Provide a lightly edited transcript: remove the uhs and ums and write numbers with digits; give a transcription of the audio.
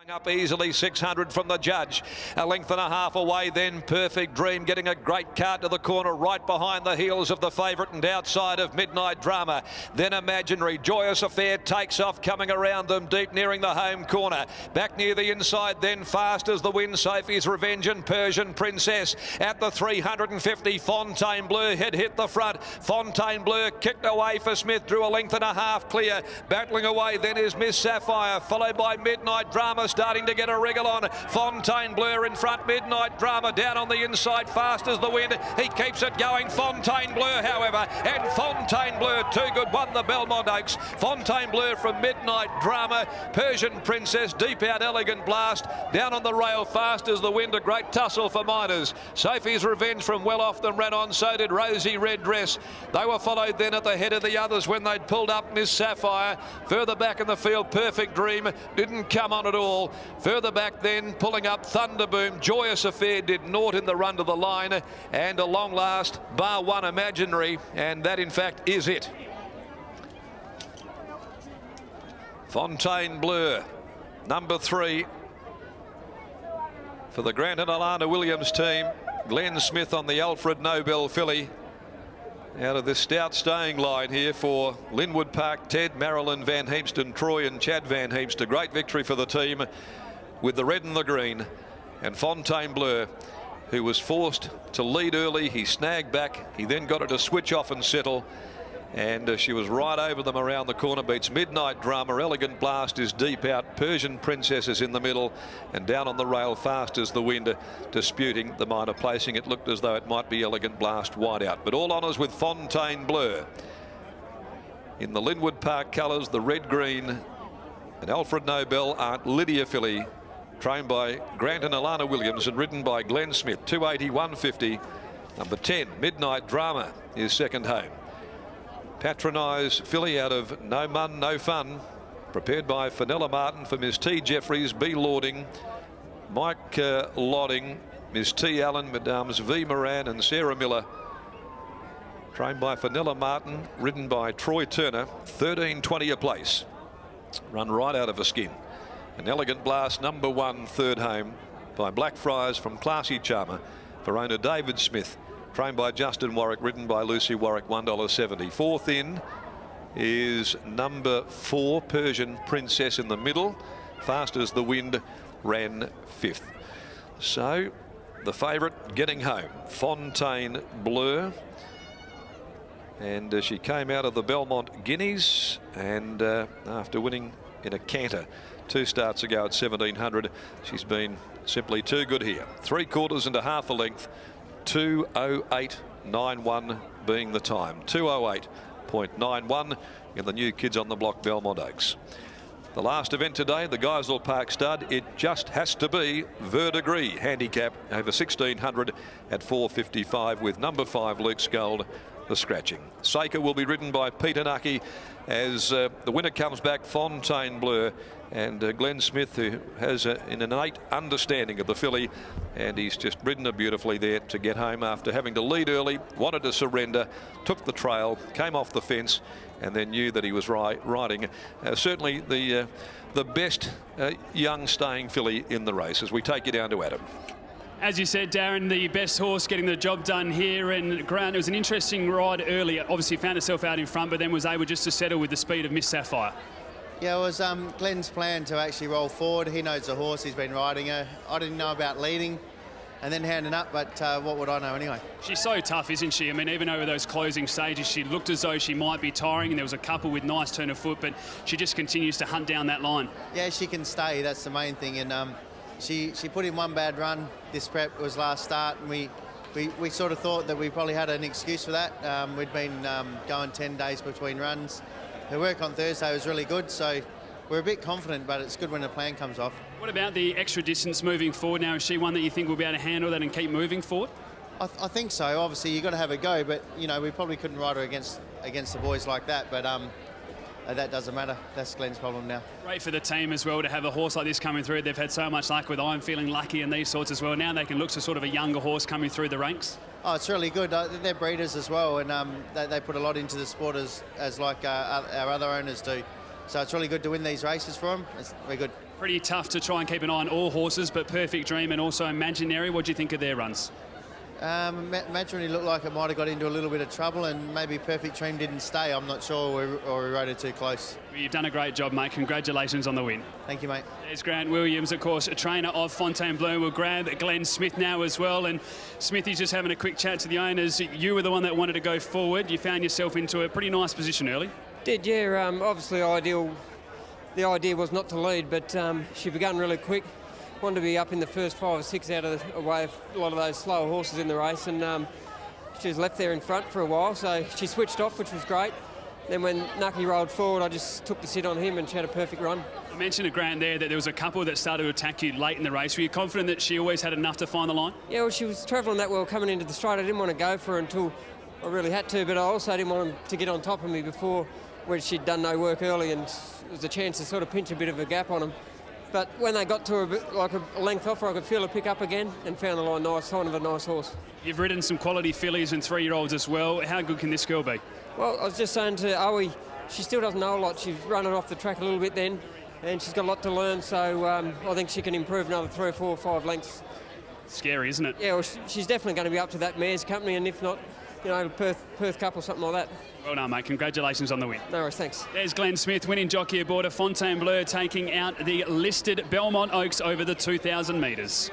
Up easily, 600 from the judge. A length and a half away then, Perfect Dream getting a great card to the corner right behind the heels of the favourite and outside of Midnight Drama. Then Imaginary, Joyous Affair takes off, coming around them deep, nearing the home corner. Back near the inside then, Fast as the Wind, Sophie's Revenge and Persian Princess. At the 350, Fontainebleau had hit the front. Fontainebleau kicked away for Smith, drew a length and a half clear. Battling away then is Miss Sapphire, followed by Midnight Drama, starting to get a wriggle on. Fontainebleau in front, Midnight Drama down on the inside, Fast as the Wind. He keeps it going, Fontainebleau, however, and Fontainebleau, too good, won the Belmont Oaks. Fontainebleau from Midnight Drama, Persian Princess, deep out, Elegant Blast, down on the rail, Fast as the Wind, a great tussle for miners. Sophie's Revenge from well off them ran on, so did Rosie Red Dress. They were followed then at the head of the others when they'd pulled up Miss Sapphire. Further back in the field, Perfect Dream didn't come on at all. Further back then, pulling up Thunderboom, Joyous Affair did naught in the run to the line, and a long last, bar one, Imaginary, and that in fact is it. Fontainebleau, number 3 for the Grant and Alana Williams team. Glenn Smith on the Alfred Nobel filly. Out of this stout staying line here for Linwood Park, Ted, Marilyn Van Heemst, Troy and Chad Van Heemst. A great victory for the team with the red and the green. And Fontainebleau, who was forced to lead early, he snagged back. He then got her to switch off and settle. And she was right over them around the corner, beats Midnight Drama. Elegant Blast is deep out. Persian Princess is in the middle. And down on the rail, Fast as the Wind, disputing the minor placing. It looked as though it might be Elegant Blast wide out. But all honours with Fontainebleau. In the Linwood Park colours, the red, green, and Alfred Nobel Aunt Lydia filly, trained by Grant and Alana Williams and ridden by Glenn Smith. 280, 150. Number 10, Midnight Drama, is second home. Patronised filly out of No Mun, No Fun, prepared by Fenella Martin for Miss T. Jeffries, B. Lording, Mike Lodding, Miss T. Allen, Mesdames V. Moran and Sarah Miller. Trained by Fenella Martin, ridden by Troy Turner, 13.20 a place. Run right out of a skin. An Elegant Blast, number 1, third home by Blackfriars from Classy Charmer for owner David Smith. Trained by Justin Warwick, ridden by Lucy Warwick, $1.70. Fourth in is number 4, Persian Princess in the middle. Fast as the Wind ran 5th. So the favourite getting home, Fontainebleau. And she came out of the Belmont Guineas, and after winning in a canter 2 starts ago at 1700, she's been simply too good here. 3/4 and a half a length. 2:08.91 being the time. 2:08.91 in the new Kids on the Block Belmont Oaks. The last event today, the Geisel Park Stud. It just has to be Verdigris handicap over 1600 at 4:55 with number 5 Luke Scold the scratching. Saker will be ridden by Peter Nucky as the winner comes back, Fontainebleau, and Glenn Smith, who has an innate understanding of the filly, and he's just ridden her beautifully there to get home after having to lead early, wanted to surrender, took the trail, came off the fence, and then knew that he was riding certainly the best young staying filly in the race. As we take you down to Adam. As you said, Darren, the best horse getting the job done here, and Grant, it was an interesting ride early. Obviously found herself out in front, but then was able just to settle with the speed of Miss Sapphire. Yeah, it was Glenn's plan to actually roll forward. He knows the horse, he's been riding her. I didn't know about leading and then handing up, but what would I know anyway? She's so tough, isn't she? I mean, even over those closing stages, she looked as though she might be tiring, and there was a couple with nice turn of foot, but she just continues to hunt down that line. Yeah, she can stay, that's the main thing, and she put in one bad run. This prep was last start, and we sort of thought that we probably had an excuse for that. We'd been going 10 days between runs. Her work on Thursday was really good, so we're a bit confident, but it's good when the plan comes off. What about the extra distance moving forward now? Is she one that you think will be able to handle that and keep moving forward? I think so. Obviously, you've got to have a go, but, you know, we probably couldn't ride her against the boys like that, but that doesn't matter. That's Glenn's problem now. Great for the team as well to have a horse like this coming through. They've had so much luck with I'm Feeling Lucky and these sorts as well. Now they can look to sort of a younger horse coming through the ranks. Oh, it's really good. They're breeders as well, and they put a lot into the sport as like our other owners do. So it's really good to win these races for them. It's very good. Pretty tough to try and keep an eye on all horses, but Perfect Dream and also Imaginary, what do you think of their runs? Imaginary looked like it might have got into a little bit of trouble, and maybe Perfect Dream didn't stay. I'm not sure, or we rode it too close. Well, you've done a great job, mate. Congratulations on the win. Thank you, mate. There's Grant Williams, of course, a trainer of Fontainebleau. We'll grab Glenn Smith now as well. And Smithy's just having a quick chat to the owners. You were the one that wanted to go forward. You found yourself into a pretty nice position early. Did, yeah. Obviously, the idea was not to lead, but she began really quick. Wanted to be up in the first 5 or 6 out of the way of a lot of those slower horses in the race, and she was left there in front for a while, so she switched off, which was great. Then when Nucky rolled forward, I just took the sit on him and she had a perfect run. I mentioned to Grant there that there was a couple that started to attack you late in the race. Were you confident that she always had enough to find the line? Yeah, well, she was travelling that well coming into the straight. I didn't want to go for her until I really had to, but I also didn't want him to get on top of me before, when she'd done no work early, and it was a chance to sort of pinch a bit of a gap on him. But when they got to a bit, like a length off her, I could feel her pick up again and found the line nice, sign of a nice horse. You've ridden some quality fillies and 3-year-olds as well. How good can this girl be? Well, I was just saying to Owie, she still doesn't know a lot. She's running off the track a little bit then, and she's got a lot to learn, so I think she can improve another 3 or 4 or 5 lengths. Scary, isn't it? Yeah, well, she's definitely going to be up to that mare's company, and if not, you know, Perth Cup or something like that. Well done, mate. Congratulations on the win. No worries, thanks. There's Glenn Smith, winning jockey aboard a Fontainebleau, taking out the listed Belmont Oaks over the 2,000 metres.